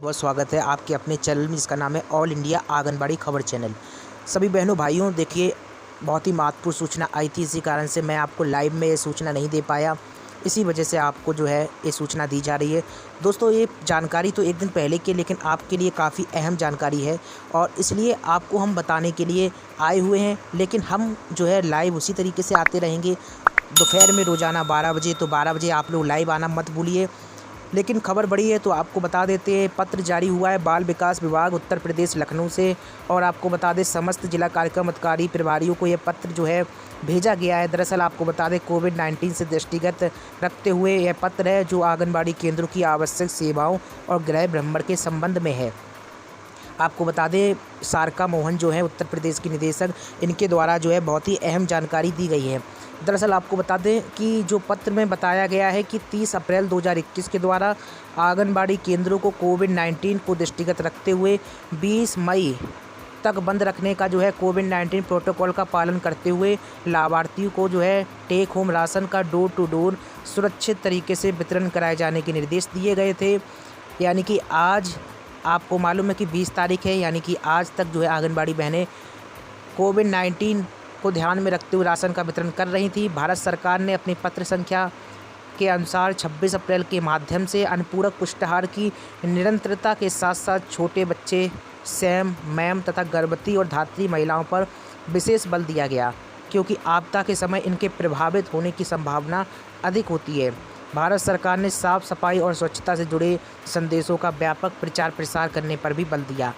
बहुत स्वागत है आपके अपने चैनल में जिसका नाम है ऑल इंडिया आंगनबाड़ी खबर चैनल। सभी बहनों भाइयों, देखिए बहुत ही महत्वपूर्ण सूचना आई थी, इसी कारण से मैं आपको लाइव में ये सूचना नहीं दे पाया। इसी वजह से आपको जो है ये सूचना दी जा रही है। दोस्तों, ये जानकारी तो एक दिन पहले की, लेकिन आपके लिए काफ़ी अहम जानकारी है और इसलिए आपको हम बताने के लिए आए हुए हैं। लेकिन हम जो है लाइव उसी तरीके से आते रहेंगे दोपहर में, रोज़ाना 12 बजे। तो 12 बजे आप लोग लाइव आना मत भूलिए। लेकिन खबर बड़ी है तो आपको बता देते हैं, पत्र जारी हुआ है बाल विकास विभाग उत्तर प्रदेश लखनऊ से। और आपको बता दें, समस्त जिला कार्यक्रम अधिकारी प्रभारियों को यह पत्र जो है भेजा गया है। दरअसल आपको बता दें, कोविड-19 से दृष्टिगत रखते हुए यह पत्र है जो आंगनबाड़ी केंद्रों की आवश्यक सेवाओं और गृह भ्रमण के संबंध में है। आपको बता दें, सारिका मोहन जो है उत्तर प्रदेश की निदेशक, इनके द्वारा जो है बहुत ही अहम जानकारी दी गई है। दरअसल आपको बता दें कि जो पत्र में बताया गया है कि 30 अप्रैल 2021 के द्वारा आंगनबाड़ी केंद्रों को कोविड-19 को दृष्टिगत रखते हुए 20 मई तक बंद रखने का जो है कोविड-19 प्रोटोकॉल का पालन करते हुए लाभार्थियों को जो है टेक होम राशन का डोर टू डोर सुरक्षित तरीके से वितरण कराए जाने के निर्देश दिए गए थे। यानी कि आज आपको मालूम है कि 20 तारीख है, यानी कि आज तक जो है आंगनबाड़ी बहनें कोविड-19 को ध्यान में रखते हुए राशन का वितरण कर रही थी। भारत सरकार ने अपनी पत्र संख्या के अनुसार 26 अप्रैल के माध्यम से अनुपूरक पुष्टाहार की निरंतरता के साथ साथ छोटे बच्चे, सैम, मैम तथा गर्भवती और धात्री महिलाओं पर विशेष बल दिया गया, क्योंकि आपदा के समय इनके प्रभावित होने की संभावना अधिक होती है। भारत सरकार ने साफ सफाई और स्वच्छता से जुड़े संदेशों का व्यापक प्रचार प्रसार करने पर भी बल दिया।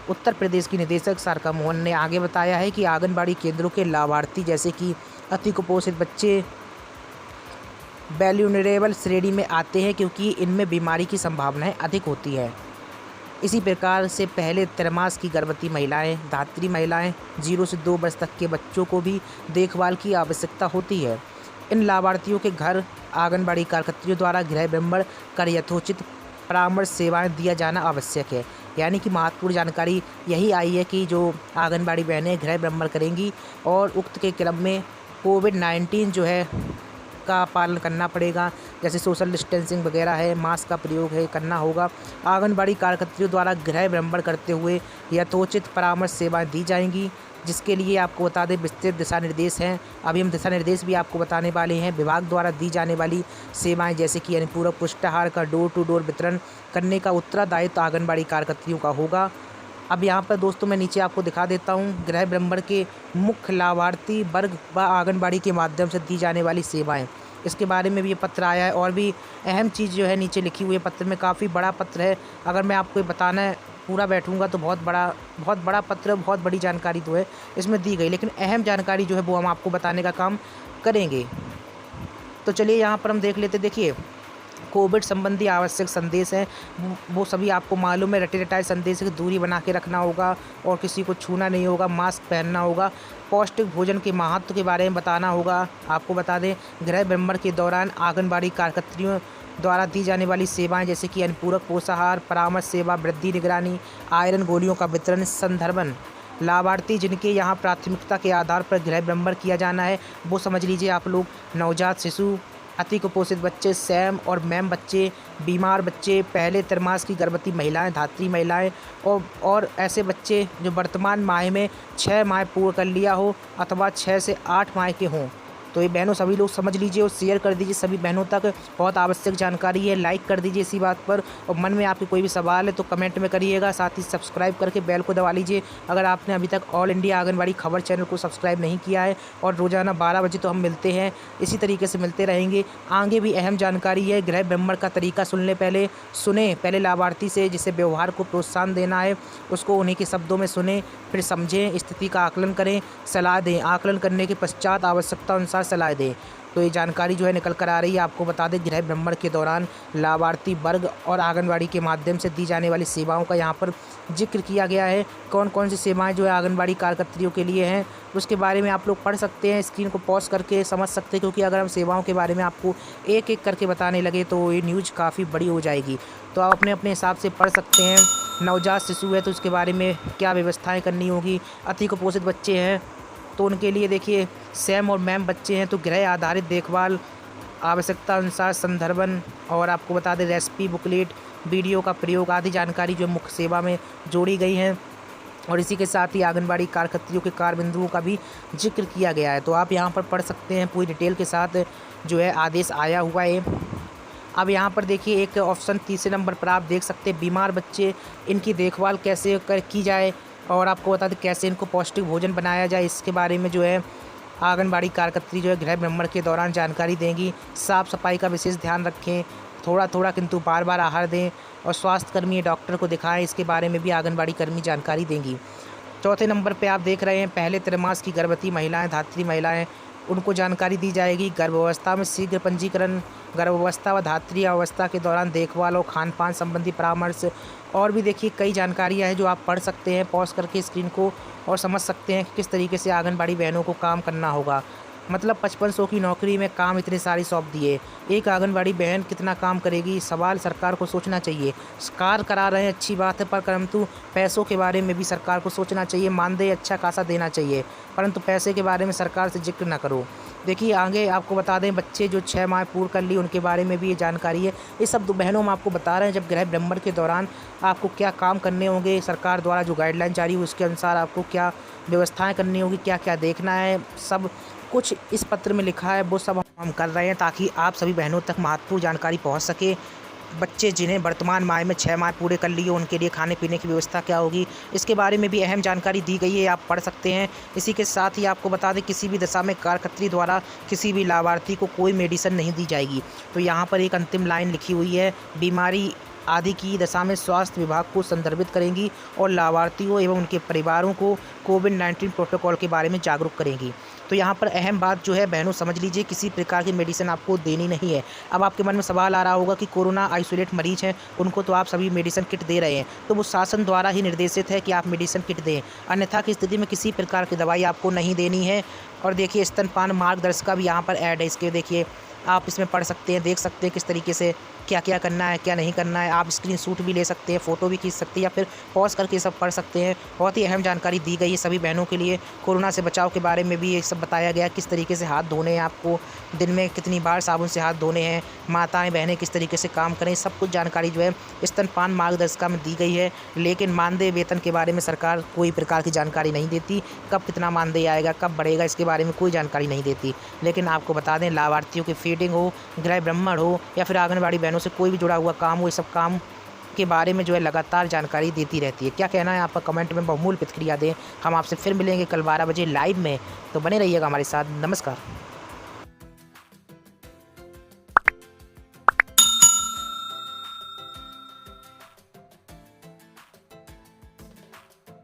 उत्तर प्रदेश की निदेशक सारिका मोहन ने आगे बताया है कि आंगनबाड़ी केंद्रों के लाभार्थी जैसे कि अति कुपोषित बच्चे वैल्यूनरेबल श्रेणी में आते हैं, क्योंकि इनमें बीमारी की संभावनाएं अधिक होती है। इसी प्रकार से पहले त्रैमास की गर्भवती महिलाएं, धात्री महिलाएं, 0 से 2 वर्ष तक के बच्चों को भी देखभाल की आवश्यकता होती है। इन लाभार्थियों के घर आंगनबाड़ी कार्यकर्तियों द्वारा गृह भ्रमण कर यथोचित परामर्श सेवाएं दिया जाना आवश्यक है। यानी कि महत्वपूर्ण जानकारी यही आई है कि जो आंगनबाड़ी बहनें गृह भ्रमण करेंगी और उक्त के क्रम में कोविड-19 जो है का पालन करना पड़ेगा, जैसे सोशल डिस्टेंसिंग वगैरह है, मास्क का प्रयोग है करना होगा। आंगनबाड़ी कार्यकर्तियों द्वारा गृह भ्रमण करते हुए यथोचित परामर्श सेवाएं दी जाएंगी, जिसके लिए आपको बता दें विस्तृत दिशा निर्देश हैं। अभी हम दिशा निर्देश भी आपको बताने वाले हैं। विभाग द्वारा दी जाने वाली सेवाएं जैसे कि अनुपूरक पुष्टाहार का डोर टू डोर वितरण करने का उत्तरदायित्व आंगनबाड़ी कार्यकर्तियों का होगा। अब यहाँ पर दोस्तों मैं नीचे आपको दिखा देता हूँ गृह भ्रमण के मुख्य लाभार्थी वर्ग व आंगनबाड़ी के माध्यम से दी जाने वाली सेवाएं। इसके बारे में भी ये पत्र आया है और भी अहम चीज़ जो है नीचे लिखी हुई है पत्र में। काफ़ी बड़ा पत्र है, अगर मैं आपको बताना है पूरा बैठूंगा तो बहुत बड़ा पत्र, बहुत बड़ी जानकारी तो है इसमें दी गई, लेकिन अहम जानकारी जो है वो हम आपको बताने का काम करेंगे। तो चलिए यहाँ पर हम देख लेते। देखिए, कोविड संबंधी आवश्यक संदेश हैं, वो सभी आपको मालूम है। रटे रटाए संदेश की दूरी बना के रखना होगा और किसी को छूना नहीं होगा, मास्क पहनना होगा, पौष्टिक भोजन के महत्व के बारे में बताना होगा। आपको बता दें, गृह भ्रमण के दौरान आंगनबाड़ी कार्यकर्तियों द्वारा दी जाने वाली सेवाएं जैसे कि अनुपूरक पोषाहार, परामर्श सेवा, वृद्धि निगरानी, आयरन गोलियों का वितरण, संदर्भन। लाभार्थी जिनके यहाँ प्राथमिकता के आधार पर गृह भ्रमण किया जाना है वो समझ लीजिए आप लोग, नवजात शिशु, अति कुपोषित बच्चे, सैम और मैम बच्चे, बीमार बच्चे, पहले त्रैमास की गर्भवती महिलाएं, धात्री महिलाएं और ऐसे बच्चे जो वर्तमान माह में 6 माह पूर्ण कर लिया हो अथवा 6 से 8 माह के हों। तो ये बहनों सभी लोग समझ लीजिए और शेयर कर दीजिए सभी बहनों तक। बहुत आवश्यक जानकारी है, लाइक कर दीजिए इसी बात पर। और मन में आपके कोई भी सवाल है तो कमेंट में करिएगा, साथ ही सब्सक्राइब करके बेल को दबा लीजिए अगर आपने अभी तक ऑल इंडिया आंगनबाड़ी खबर चैनल को सब्सक्राइब नहीं किया है। और रोज़ाना 12 बजे तो हम मिलते हैं, इसी तरीके से मिलते रहेंगे। आगे भी अहम जानकारी है, गृह भ्रमण का तरीका सुनने पहले लाभार्थी से जिसे व्यवहार को प्रोत्साहन देना है उसको उन्हीं के शब्दों में सुने, फिर समझें, स्थिति का आकलन करें, सलाह दें, आकलन करने के पश्चात आवश्यकता अनुसार सलाह दें। तो ये जानकारी जो है निकल कर आ रही है। आपको बता दें, गृह भ्रमण के दौरान लाभार्थी वर्ग और आंगनबाड़ी के माध्यम से दी जाने वाली सेवाओं का यहाँ पर जिक्र किया गया है। कौन कौन सी सेवाएं जो है आंगनबाड़ी कार्यकर्तियों के लिए हैं उसके बारे में आप लोग पढ़ सकते हैं, स्क्रीन को पॉज करके समझ सकते हैं, क्योंकि अगर हम सेवाओं के बारे में आपको एक एक करके बताने लगे तो ये न्यूज़ काफ़ी बड़ी हो जाएगी। तो आप अपने अपने हिसाब से पढ़ सकते हैं। नवजात शिशु है तो उसके बारे में क्या व्यवस्थाएँ करनी होगी, अति कुपोषित बच्चे हैं तो उनके लिए देखिए, सैम और मैम बच्चे हैं तो गृह आधारित देखभाल, आवश्यकता अनुसार संदर्भन। और आपको बता दें रेसिपी बुकलेट वीडियो का प्रयोग आदि जानकारी जो मुख्य सेवा में जोड़ी गई है। और इसी के साथ ही आंगनबाड़ी कार्यकर्तियों के कार्य बिंदुओं का भी जिक्र किया गया है। तो आप यहाँ पर पढ़ सकते हैं पूरी डिटेल के साथ जो है आदेश आया हुआ है। अब यहाँ पर देखिए एक ऑप्शन तीसरे नंबर पर आप देख सकते हैं बीमार बच्चे, इनकी देखभाल कैसे की जाए और आपको बता दें कैसे इनको पौष्टिक भोजन बनाया जाए, इसके बारे में जो है आंगनबाड़ी कार्यकर्त्री जो है गृह भ्रमण के दौरान जानकारी देंगी। साफ़ सफाई का विशेष ध्यान रखें, थोड़ा थोड़ा किंतु बार बार आहार दें और स्वास्थ्यकर्मी या डॉक्टर को दिखाएं, इसके बारे में भी आंगनबाड़ी कर्मी जानकारी देंगी। चौथे नंबर पे आप देख रहे हैं पहले त्रैमास की गर्भवती महिलाएं, धात्री महिलाएं, उनको जानकारी दी जाएगी। गर्भावस्था में शीघ्र पंजीकरण, गर्भावस्था व धात्री अवस्था के दौरान देखभाल और खान पान संबंधी परामर्श, और भी देखिए कई जानकारियाँ हैं जो आप पढ़ सकते हैं पॉज करके स्क्रीन को और समझ सकते हैं कि किस तरीके से आंगनबाड़ी बहनों को काम करना होगा। मतलब 5500 की नौकरी में काम इतने सारे सौंप दिए, एक आंगनबाड़ी बहन कितना काम करेगी, सवाल सरकार को सोचना चाहिए। कार्य करा रहे हैं अच्छी बात है, पर परंतु पैसों के बारे में भी सरकार को सोचना चाहिए। मानदेय अच्छा खासा देना चाहिए, परंतु पैसे के बारे में सरकार से जिक्र ना करो। देखिए आगे आपको बता दें बच्चे जो 6 माह पूर्ण कर लिए उनके बारे में भी ये जानकारी है। ये सब बहनों में आपको बता रहे हैं जब गृह भ्रमण के दौरान आपको क्या काम करने होंगे, सरकार द्वारा जो गाइडलाइन जारी हुई उसके अनुसार आपको क्या व्यवस्थाएं करनी होगी, क्या क्या देखना है, सब कुछ इस पत्र में लिखा है। वो सब हम कर रहे हैं ताकि आप सभी बहनों तक महत्वपूर्ण जानकारी पहुंच सके। बच्चे जिन्हें वर्तमान माह में 6 माह पूरे कर लिए उनके लिए खाने पीने की व्यवस्था क्या होगी, इसके बारे में भी अहम जानकारी दी गई है, आप पढ़ सकते हैं। इसी के साथ ही आपको बता दें किसी भी दशा में कार्यकर्त्री द्वारा किसी भी लाभार्थी को कोई मेडिसिन नहीं दी जाएगी। तो यहाँ पर एक अंतिम लाइन लिखी हुई है, बीमारी आदि की दशा में स्वास्थ्य विभाग को संदर्भित करेंगी और लाभार्थियों एवं उनके परिवारों को कोविड-19 प्रोटोकॉल के बारे में जागरूक करेंगी। तो यहाँ पर अहम बात जो है बहनों समझ लीजिए, किसी प्रकार की मेडिसिन आपको देनी नहीं है। अब आपके मन में सवाल आ रहा होगा कि कोरोना आइसोलेट मरीज हैं उनको तो आप सभी मेडिसिन किट दे रहे हैं, तो वो शासन द्वारा ही निर्देशित है कि आप मेडिसिन किट दें, अन्यथा की स्थिति में किसी प्रकार की दवाई आपको नहीं देनी है। और देखिए स्तनपान मार्गदर्शिका भी यहाँ पर ऐड है, इसके देखिए आप इसमें पढ़ सकते हैं, देख सकते हैं किस तरीके से क्या क्या करना है क्या नहीं करना है। आप स्क्रीनशॉट भी ले सकते हैं, फ़ोटो भी खींच सकते हैं या फिर पॉज करके सब पढ़ सकते हैं। बहुत ही अहम जानकारी दी गई है सभी बहनों के लिए। कोरोना से बचाव के बारे में भी ये सब बताया गया, किस तरीके से हाथ धोने हैं, आपको दिन में कितनी बार साबुन से हाथ धोने हैं, माताएं बहनें किस तरीके से काम करें, सब कुछ जानकारी जो है स्तनपान मार्गदर्शिका में दी गई है। लेकिन मानदेय वेतन के बारे में सरकार कोई प्रकार की जानकारी नहीं देती, कब कितना मानदेय आएगा कब बढ़ेगा इसके बारे में कोई जानकारी नहीं देती। लेकिन आपको बता दें लाभार्थियों की फीडिंग हो, गृह भ्रमण हो या फिर आंगनबाड़ी बहनों से कोई भी जुड़ा हुआ काम हो, ये सब काम के बारे में जो है लगातार जानकारी देती रहती है। क्या कहना है आपका कमेंट में बहुमूल्य प्रतिक्रिया दें। हम आपसे फिर मिलेंगे कल 12 बजे लाइव में, तो बने रहिएगा हमारे साथ। नमस्कार।